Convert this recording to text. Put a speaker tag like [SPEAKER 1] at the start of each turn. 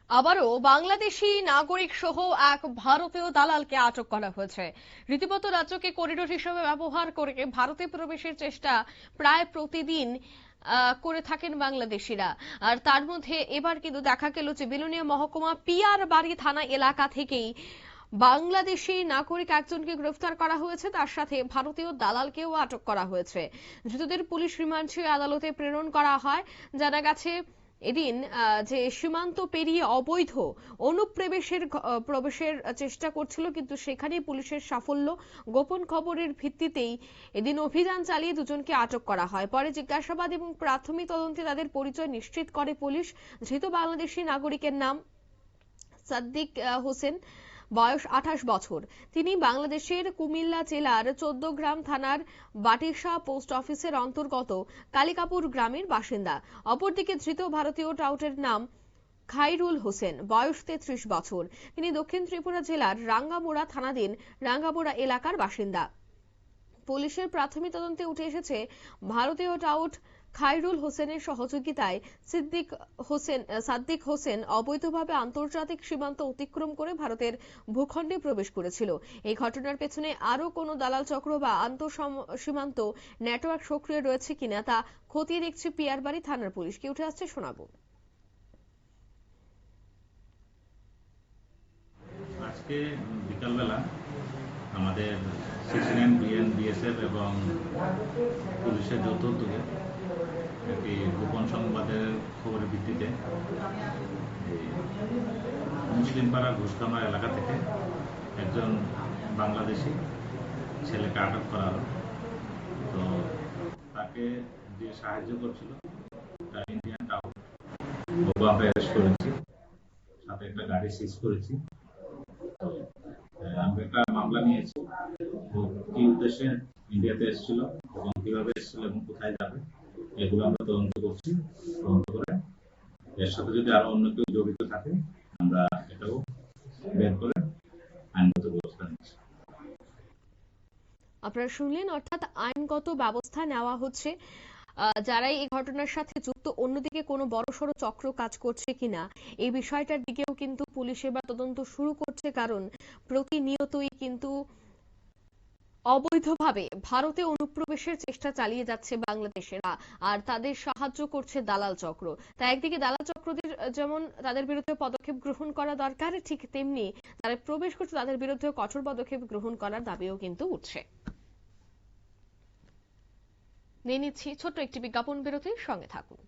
[SPEAKER 1] আবারও বাংলাদেশি নাগরিক সহ এক ভারতীয় দালালকে আটক করা হয়েছে। রীতিমতো রাজ্যকে করিডোর হিসেবে ব্যবহার করে ভারতে প্রবেশের চেষ্টা প্রায় প্রতিদিন করে থাকেন বাংলাদেশিরা। আর তার মধ্যে এবার কিন্তু দেখা গেল যে বিলোনিয়া মহকুমা পিয়ার বাড়ি থানা এলাকা থেকেই বাংলাদেশি নাগরিক একজনকে গ্রেফতার করা হয়েছে, তার সাথে ভারতীয় দালালকেও আটক করা হয়েছে। ধৃতদের পুলিশ রিমান্ডে আদালতে প্রেরণ করা হয়। জানা গেছে এদিন যে সীমান্ত পেরিয়ে অবৈধ প্রবেশের চেষ্টা করছিল, কিন্তু সেখানেই পুলিশের সাফল্য। গোপন খবরের ভিত্তিতেই এদিন অভিযান চালিয়ে দুজনকে আটক করা হয়। পরে জিজ্ঞাসাবাদ এবং প্রাথমিক তদন্তে তাদের পরিচয় নিশ্চিত করে পুলিশ। ধৃত বাংলাদেশি নাগরিকের নাম সাদ্দিক হোসেন, বয়স 28 বছর। তিনি বাংলাদেশের কুমিল্লা জেলার 14গ্রাম থানার বাটিশা পোস্ট অফিসের অন্তর্গত কালিকাপুর গ্রামের বাসিন্দা। অপরদিকে ধৃত ভারতীয় টাউটের নাম খাইরুল হোসেন, বয়স 33 বছর। তিনি দক্ষিণ ত্রিপুরা জেলার রাঙ্গামোড়া থানাধীন রাঙ্গামোড়া এলাকার বাসিন্দা। পুলিশের প্রাথমিক তদন্তে উঠে এসেছে ভারতীয় টাউট খাইরুল হোসেনের সহযোগিতায় সাদ্দিক হোসেন অবৈধভাবে আন্তর্জাতিক সীমান্ত অতিক্রম করে ভারতের ভূখণ্ডে প্রবেশ করেছিল। এই ঘটনার পেছনে আরো কোনো দালাল চক্র বা সীমান্ত নেটওয়ার্ক সক্রিয় রয়েছে কিনা তা খতিয়ে দেখছে পিয়ারবাড়ি থানার পুলিশ। কি উঠে আসছে শোনাবো।
[SPEAKER 2] আজকে বিকালবেলা আমাদের সিসিএন, বিএসএফ এবং পুলিশের যৌথ উদ্যোগে একটি গোপন সংবাদের খবরের ভিত্তিতে মুসলিমপাড়া ঘোষকামরা এলাকা থেকে একজন বাংলাদেশি ছেলেকে আটক করা হলো। তো তাকে যে সাহায্য করছিল তার ইন্ডিয়ান টাউন আমরা অ্যারেস্ট করেছি, সাথে একটা গাড়ি সিজ করেছি। আমরা একটা মামলা নিয়েছি, কি উদ্দেশ্যে ইন্ডিয়াতে এসেছিল এবং কিভাবে এসেছিল এবং কোথায় যাবে, এগুলো আমরা তদন্ত করছি। তদন্ত করে এর সাথে যদি আরো অন্য কেউ জড়িত থাকে আমরা এটাও বের করে আইনগত ব্যবস্থা নিচ্ছি।
[SPEAKER 1] আপনারা শুনলেন, অর্থাৎ আইনগত ব্যবস্থা নেওয়া হচ্ছে যারা এই ঘটনার সাথে যুক্ত। অন্যদিকে কোনো বড়সড় চক্র কাজ করছে কিনা এই বিষয়টার দিকেও কিন্তু পুলিশ এবার তদন্ত শুরু করছে, কারণ প্রতিনিয়তই কিন্তু অবৈধভাবে ভারতে অনুপ্রবেশের চেষ্টা চালিয়ে যাচ্ছে বাংলাদেশেরা, আর তাদের সাহায্য করছে দালাল চক্র। তাই একদিকে দালাল চক্রদের যেমন তাদের বিরুদ্ধে পদক্ষেপ গ্রহণ করা দরকার, ঠিক তেমনি যারা প্রবেশ করছে তাদের বিরুদ্ধে কঠোর পদক্ষেপ গ্রহণ করার দাবিও কিন্তু উঠছে। নিয়ে নিচ্ছি ছোট্ট একটি বিজ্ঞাপন বিরতির সঙ্গে থাকুন।